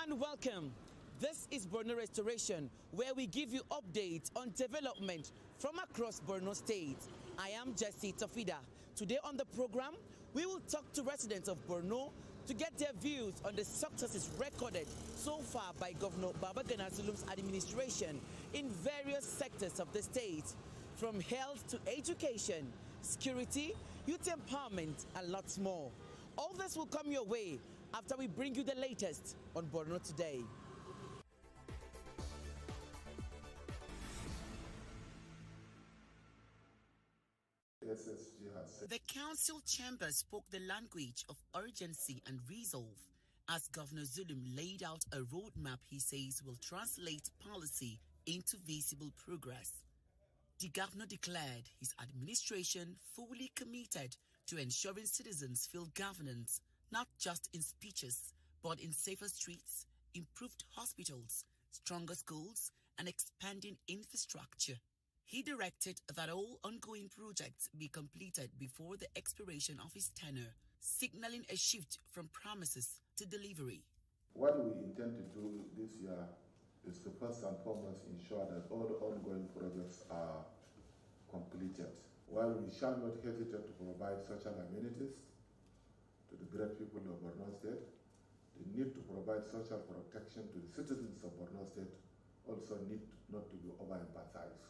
and welcome. This is Borno Restoration, where we give you updates on development from across Borno State. I am Jesse Tafida. Today on the program, we will talk to residents of Borno to get their views on the successes recorded so far by Governor Babagana Zulum's administration in various sectors of the state, from health to education, security, youth empowerment, and lots more. All this will come your way after we bring you the latest on Borno Today. The council chamber spoke the language of urgency and resolve as Governor Zulum laid out a roadmap he says will translate policy into visible progress. The governor declared his administration fully committed to ensuring citizens feel governance, not just in speeches, but in safer streets, improved hospitals, stronger schools, and expanding infrastructure. He directed that all ongoing projects be completed before the expiration of his tenure, signaling a shift from promises to delivery. What we intend to do this year is to first and foremost ensure that all the ongoing projects are completed. While we shall not hesitate to provide social amenities to the great people of Borno State, the need to provide social protection to the citizens of Borno State also need not to be overemphasized.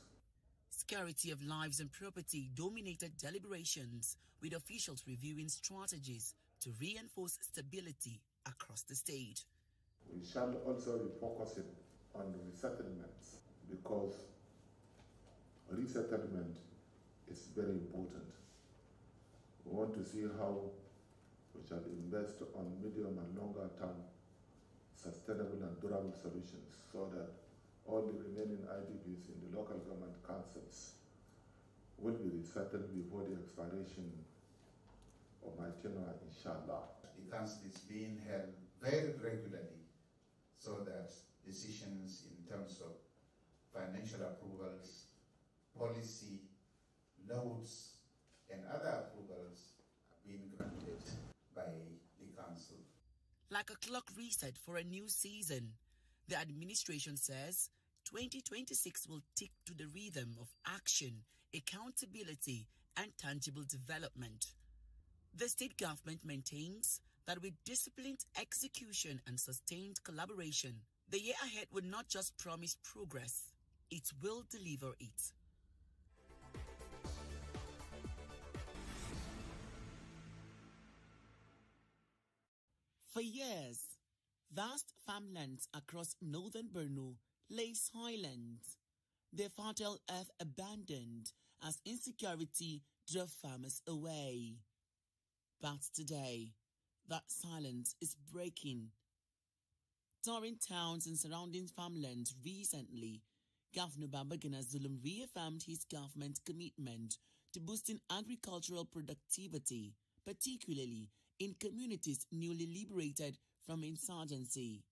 Security of lives and property dominated deliberations, with officials reviewing strategies to reinforce stability across the state. We shall also be focusing on resettlements because resettlement is very important. We want to see how we shall invest on medium and longer term sustainable and durable solutions so that all the remaining IDPs in the local government councils will be resettled before the expiration of my tenure, inshallah. The council is being held very regularly so that decisions in terms of financial approvals, policy, loads, and other approvals are being granted by the council. Like a clock reset for a new season, the administration says 2026 will tick to the rhythm of action, accountability, and tangible development. The state government maintains that with disciplined execution and sustained collaboration, the year ahead will not just promise progress, it will deliver it. For years, vast farmlands across northern Borno lay silent, their fertile earth abandoned as insecurity drove farmers away. But today, that silence is breaking. Touring towns and surrounding farmlands recently, Governor Babagana Zulum reaffirmed his government commitment to boosting agricultural productivity, particularly in communities newly liberated from insurgency.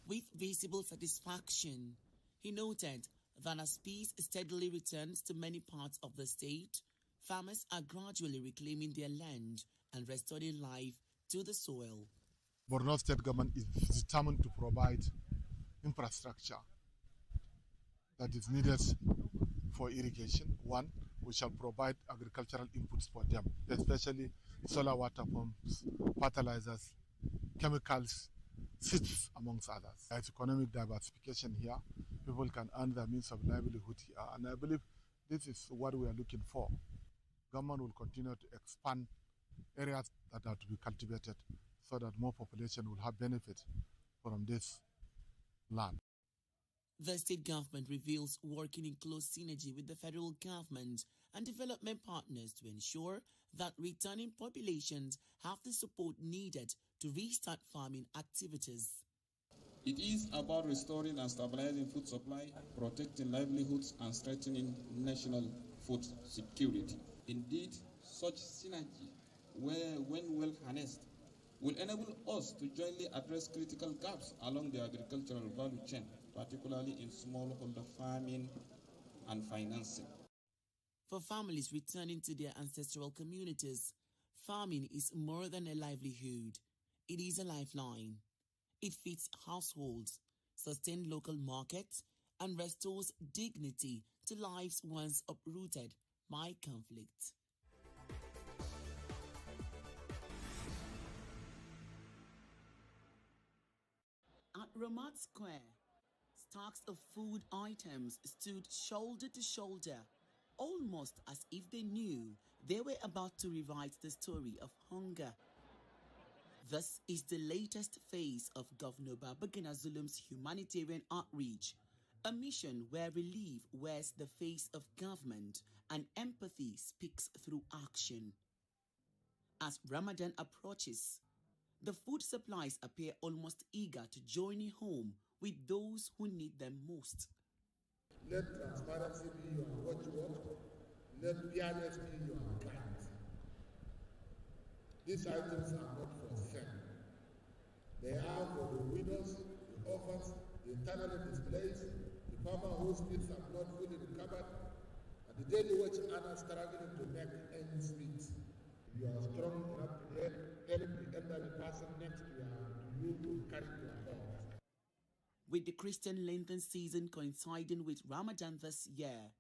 With visible satisfaction, he noted that as peace steadily returns to many parts of the state, farmers are gradually reclaiming their land and restoring life to the soil. Borno State government is determined to provide infrastructure that is needed for irrigation. One, we shall provide agricultural inputs for them, especially solar water pumps, fertilizers, chemicals, seeds, amongst others. There's economic diversification here. People can earn their means of livelihood here. And I believe this is what we are looking for. Government will continue to expand areas that are to be cultivated so that more population will have benefit from this land. The state government reveals working in close synergy with the federal government and development partners to ensure that returning populations have the support needed to restart farming activities. It is about restoring and stabilizing food supply, protecting livelihoods, and strengthening national food security. Indeed, such synergy, when well harnessed, will enable us to jointly address critical gaps along the agricultural value chain, particularly in smallholder farming and financing. For families returning to their ancestral communities, farming is more than a livelihood. It is a lifeline. It feeds households, sustains local markets, and restores dignity to lives once uprooted by conflict. At Ramat Square, stacks of food items stood shoulder to shoulder, almost as if they knew they were about to rewrite the story of hunger. This is the latest phase of Governor Babagana Zulum's humanitarian outreach, a mission where relief wears the face of government and empathy speaks through action. As Ramadan approaches, the food supplies appear almost eager to journey home with those who need them most. Let transparency be your watchword. Let fairness be your guide. These items are not for sale. They are for the widows, the orphans, the internally displaced, the farmer whose needs have not fully recovered, and the daily wage earner struggling to make ends meet. You are strong enough to help the elderly person next to you to carry your home. With the Christian Lenten season coinciding with Ramadan this year,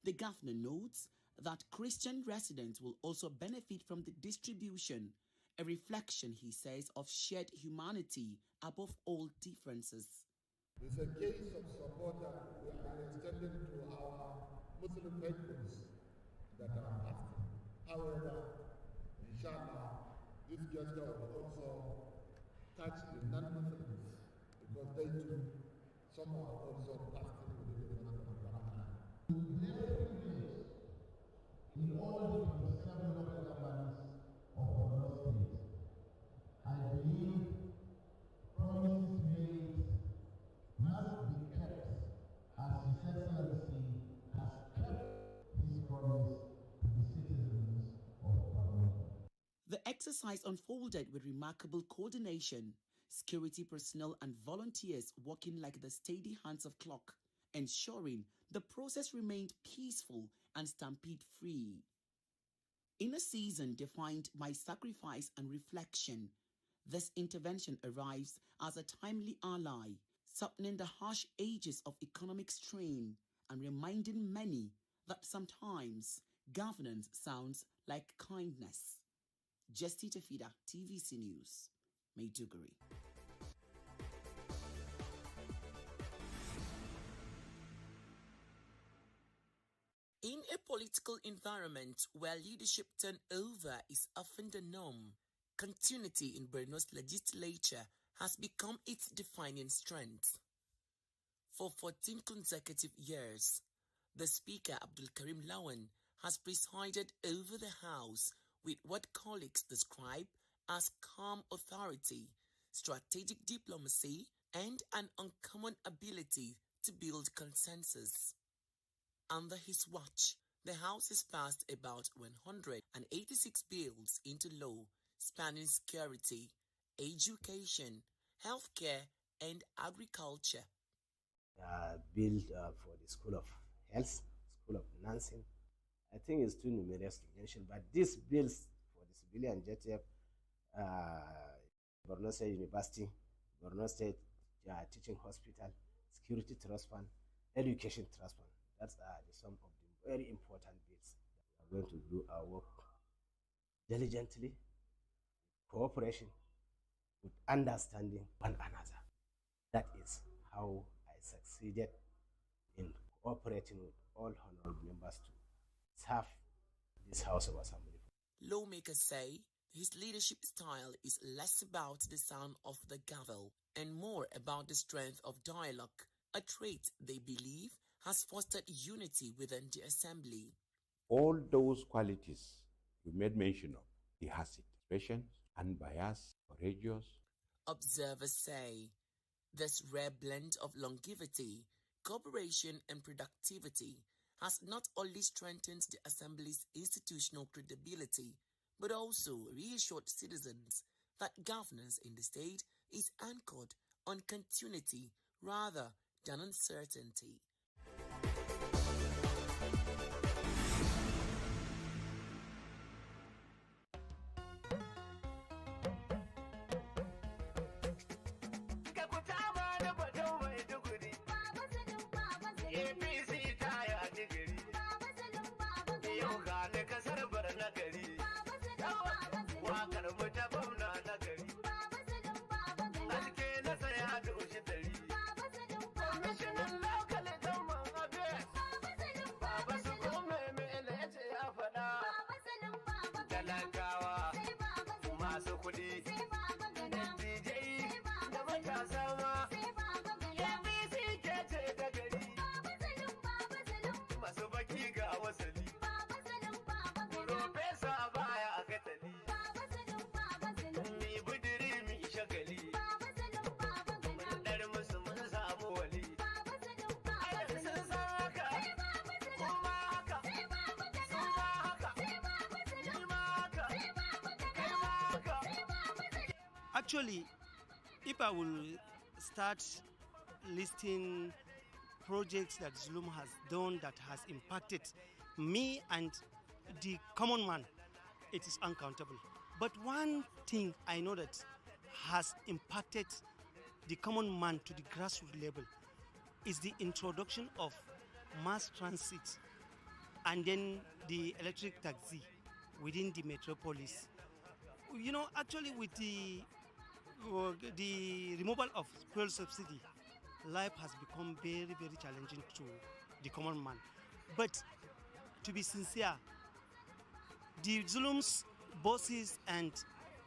the governor notes that Christian residents will also benefit from the distribution, a reflection, he says, of shared humanity above all differences. It's a case of support that we are extending to our Muslim faithfuls that are fasting. However, inshallah, this gesture will also touch the non-Muslims because they too, some are also fasting within the month of Ramadan. In all the 7 local governments of Borno State, I believe promises made must be kept as His Excellency has kept his promise to the citizens of Borno. The exercise unfolded with remarkable coordination, security personnel and volunteers working like the steady hands of clock, ensuring the process remained peaceful and stampede-free. In a season defined by sacrifice and reflection, this intervention arrives as a timely ally, softening the harsh edges of economic strain and reminding many that sometimes governance sounds like kindness. Jesti Tafida, TVC News, Maiduguri. In a political environment where leadership turnover is often the norm, continuity in Borno's legislature has become its defining strength. For 14 consecutive years, the Speaker Abdul Karim Lawan has presided over the House with what colleagues describe as calm authority, strategic diplomacy, and an uncommon ability to build consensus. Under his watch, the House has passed about 186 bills into law spanning security, education, healthcare, and agriculture. Bill for the School of Health, School of Nursing. I think it's too numerous to mention, but these bills for the civilian JTF, Borno State University, Borno State Teaching Hospital, Security Trust Fund, Education Trust Fund. That's some of the very important bills. We are going to do our work diligently, cooperation, with understanding one another. That is how I succeeded in cooperating with all honorable members to serve this House of Assembly. Lawmakers say his leadership style is less about the sound of the gavel and more about the strength of dialogue, a trait they believe has fostered unity within the Assembly. All those qualities you made mention of, he has it. Patient, unbiased, courageous. Observers say this rare blend of longevity, cooperation, and productivity has not only strengthened the Assembly's institutional credibility, but also reassured citizens that governance in the state is anchored on continuity rather than uncertainty. masu kuɗi, dattijai da matasa ma, APC ke ce ta gari, masu baki ga wasali, Profesa baya a katali, mi budiri mi shagali, mun ɗar musu mun samu wali, sun san haka, kuma haka, su ma haka, ni ma haka, kai ma haka. Actually, if I will start listing projects that Zulum has done that has impacted me and the common man, it is uncountable. But one thing I know that has impacted the common man to the grassroots level is the introduction of mass transit and then the electric taxi within the metropolis. You know, actually with the removal of fuel subsidy, life has become very, very challenging to the common man. But to be sincere, the Zulum's buses and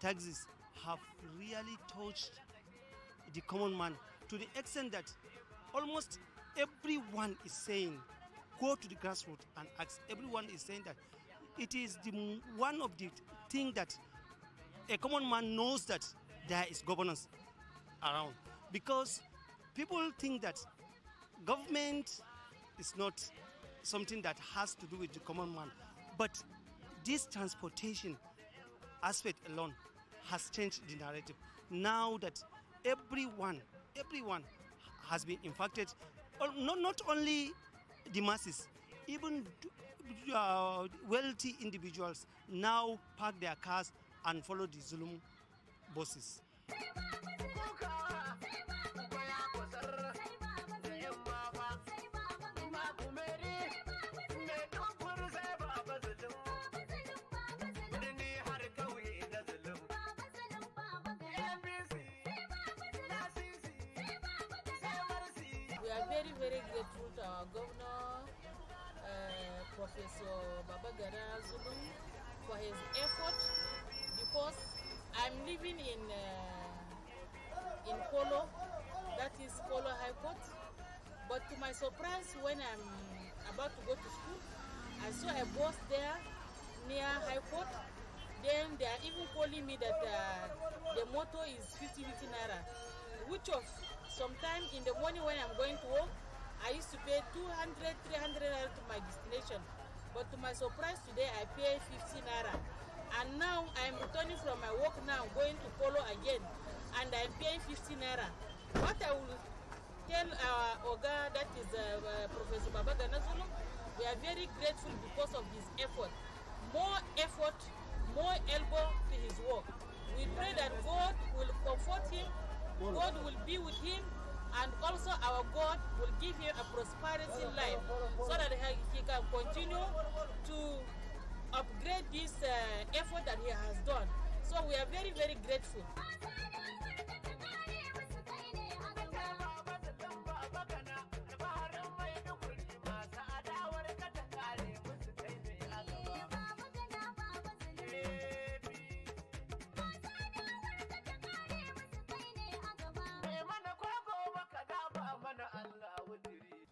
taxis have really touched the common man to the extent that almost everyone is saying, go to the grassroots and ask. Everyone is saying that it is one of the things that a common man knows that there is governance around, because people think that government is not something that has to do with the common man, but this transportation aspect alone has changed the narrative. Now that everyone has been impacted, not only the masses, even wealthy individuals now park their cars and follow the Zulum buses. We are very, very grateful to our governor, Professor Babagana Zulum, for his effort, because I'm living in Polo, that is Polo High Court. But to my surprise, when I'm about to go to school, I saw a bus there near High Court. Then they are even calling me that the motto is 50 naira, which of sometime in the morning when I'm going to work, I used to pay 200, 300 naira to my destination. But to my surprise today, I pay 50 naira. And now I'm returning from my work now, going to Polo again, and I'm paying 50 naira. What I will tell our Oga, that is Professor Babagana Zulum, we are very grateful because of his effort. More effort, more elbow to his work. We pray that God will comfort him, God will be with him, and also our God will give him a prosperity life so that he can continue to upgrade this effort that he has done. So we are very, very grateful.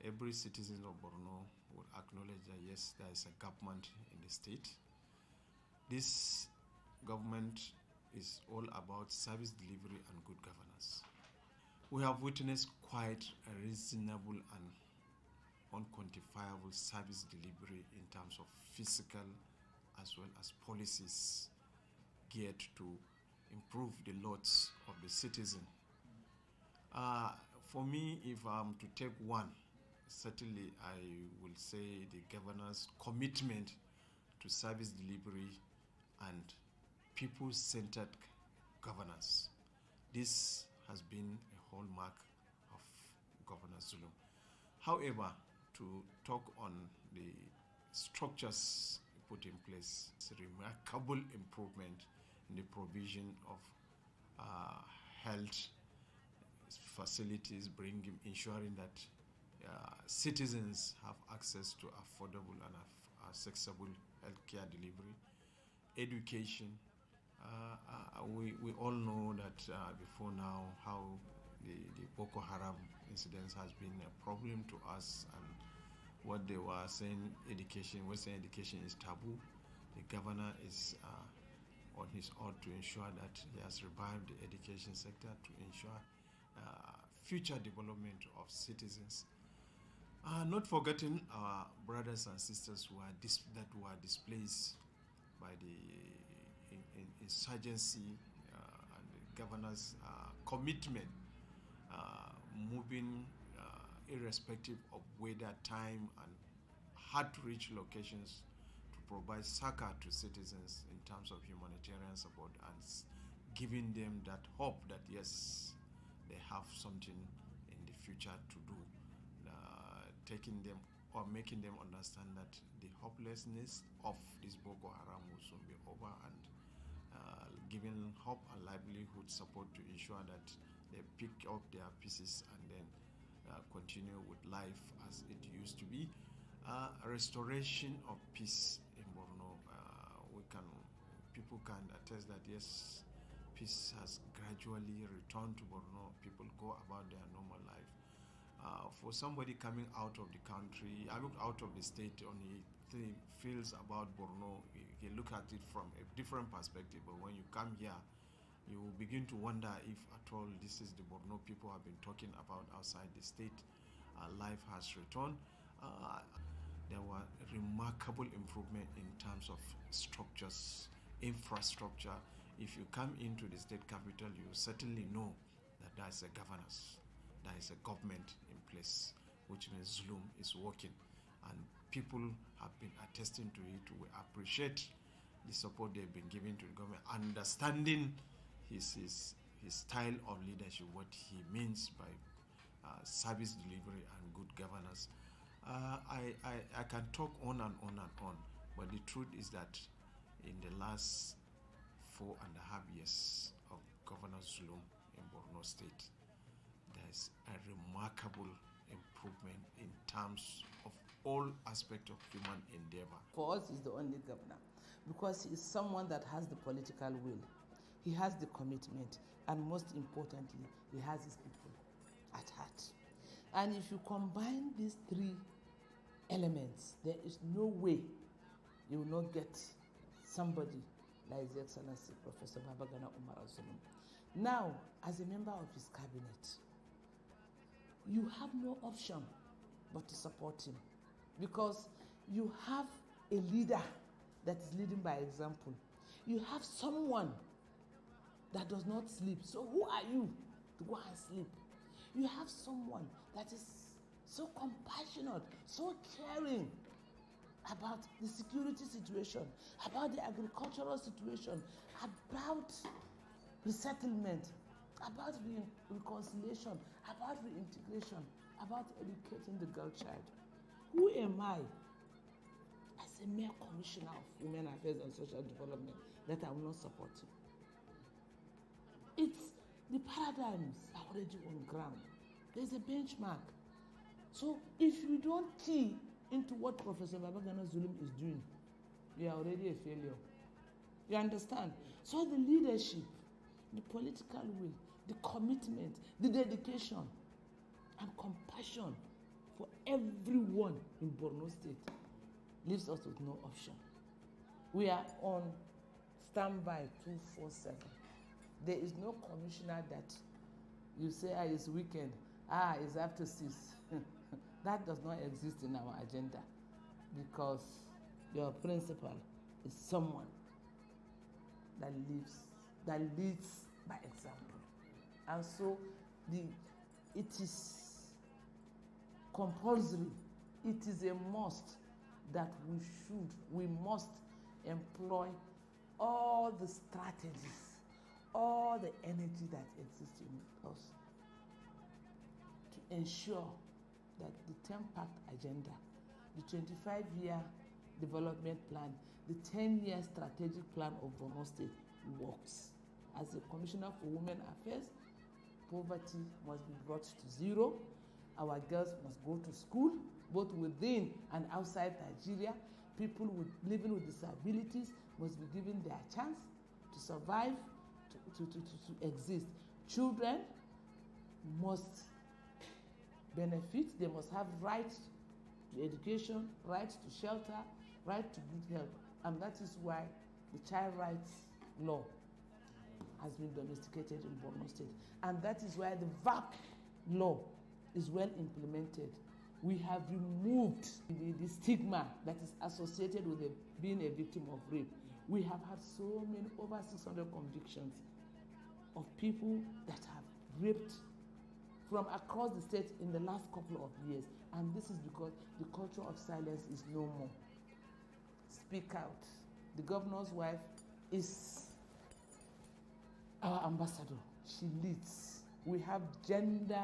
Every citizen of Borno will acknowledge that yes, there is a government in the state. This government is all about service delivery and good governance. We have witnessed quite a reasonable and unquantifiable service delivery in terms of physical as well as policies geared to improve the lots of the citizen. For me, if I'm to take one, certainly I will say the governor's commitment to service delivery and people-centered governance. This has been a hallmark of Governor Zulum. However, to talk on the structures put in place, it's a remarkable improvement in the provision of health facilities, ensuring that citizens have access to affordable and accessible healthcare delivery, education, We all know that before now how the Boko Haram incidents has been a problem to us, and what they were saying, Western education is taboo. The governor is on his oath to ensure that he has revived the education sector to ensure future development of citizens. Not forgetting our brothers and sisters who are displaced by the insurgency and the governor's commitment, moving irrespective of weather, time, and hard-to-reach locations to provide succor to citizens in terms of humanitarian support and giving them that hope that yes, they have something in the future to do, taking them or making them understand that the hopelessness of this Boko Haram will soon be over, and giving hope and livelihood support to ensure that they pick up their pieces and then continue with life as it used to be. A restoration of peace in Borno, people can attest that yes, peace has gradually returned to Borno. People go about their normal life. For somebody coming out of the country, out of the state, only feels about Borno, he look at it from a different perspective. But when you come here, you begin to wonder if at all this is the Borno people have been talking about outside the state. Life has returned. There were remarkable improvement in terms of structures, infrastructure. If you come into the state capital, you certainly know that there is a governance, there is a government in place, which means Zulum is working, and people have been attesting to it. We appreciate the support they've been giving to the government, understanding his style of leadership, what he means by service delivery and good governance. I can talk on and on and on, but the truth is that in the last 4.5 years of Governor Zulum in Borno State, there is a remarkable improvement in terms of all aspects of human endeavor. For us, he's the only governor because he is someone that has the political will, he has the commitment, and most importantly, he has his people at heart. And if you combine these three elements, there is no way you will not get somebody like His Excellency Professor Babagana Umar Zulum. Now, as a member of his cabinet, you have no option but to support him, because you have a leader that is leading by example. You have someone that does not sleep. So who are you to go and sleep? You have someone that is so compassionate, so caring about the security situation, about the agricultural situation, about resettlement, about reconciliation, about reintegration, about educating the girl child. Who am I, as a mere commissioner of Women Affairs and Social Development, that I will not support him? It's the paradigms are already on ground. There's a benchmark. So if you don't key into what Professor Babagana Zulum is doing, you are already a failure. You understand? So the leadership, the political will, the commitment, the dedication, and compassion for everyone in Borno State leaves us with no option. We are on standby 24/7. There is no commissioner that you say, it's weekend, it's after 6. That does not exist in our agenda, because your principal is someone that leads by example. And so it is compulsory, it is a must that we must employ all the strategies, all the energy that exists in us to ensure that the 10-pact agenda, the 25-year development plan, the 10-year strategic plan of Borno State works. As a Commissioner for Women Affairs, poverty must be brought to zero. Our girls must go to school, both within and outside Nigeria. People living with disabilities must be given their chance. to survive, to exist. Children must benefit, they must have rights to education, rights to shelter, right to good health. And that is why the child rights law has been domesticated in Borno State. And that is why the VAP law is well implemented. We have removed the stigma that is associated with being a victim of rape. We have had so many, over 600 convictions of people that have raped from across the state in the last couple of years. And this is because the culture of silence is no more. Speak out. The governor's wife is our ambassador. She leads. We have gender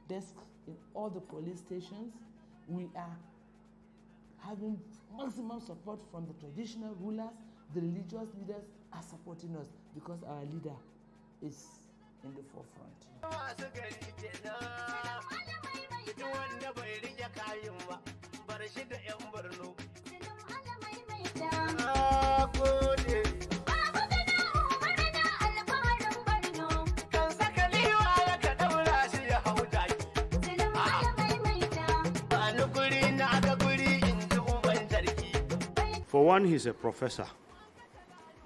desks in all the police stations. We are having maximum support from the traditional rulers. The religious leaders are supporting us because our leader is in the forefront. For one, he's a professor.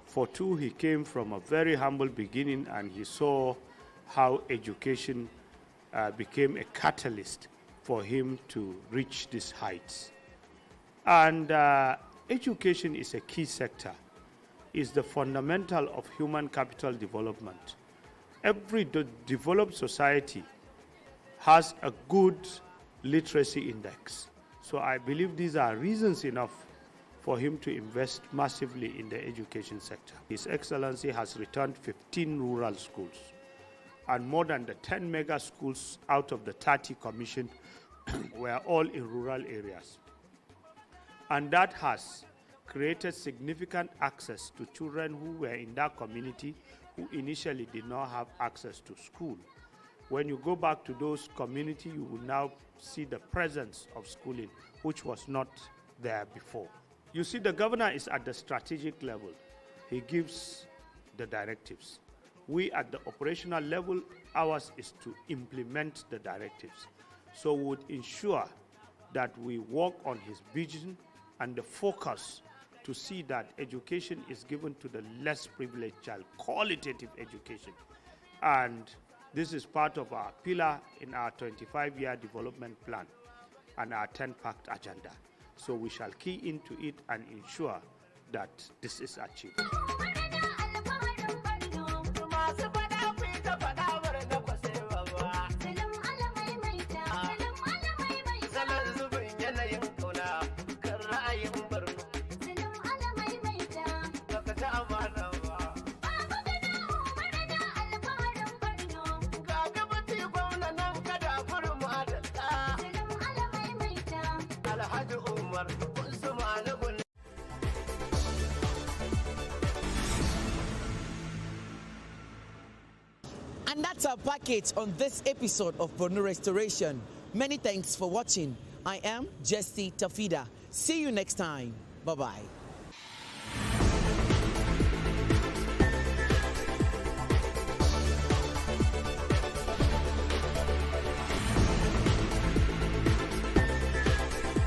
For two, he came from a very humble beginning and he saw how education became a catalyst for him to reach these heights. And education is a key sector, is the fundamental of human capital development. Every developed society has a good literacy index. So I believe these are reasons enough for him to invest massively in the education sector. His Excellency has returned 15 rural schools and more than the 10 mega schools out of the 30 commissioned were all in rural areas. And that has created significant access to children who were in that community who initially did not have access to school. When you go back to those communities, you will now see the presence of schooling, which was not there before. You see, the governor is at the strategic level. He gives the directives. We at the operational level, ours is to implement the directives. So we would ensure that we work on his vision and the focus to see that education is given to the less privileged child, qualitative education. And this is part of our pillar in our 25-year development plan and our 10-pact agenda. So we shall key into it and ensure that this is achieved. And that's our package on this episode of Borno Restoration. Many thanks for watching. I am Jessie Tafida. See you next time. Bye-bye.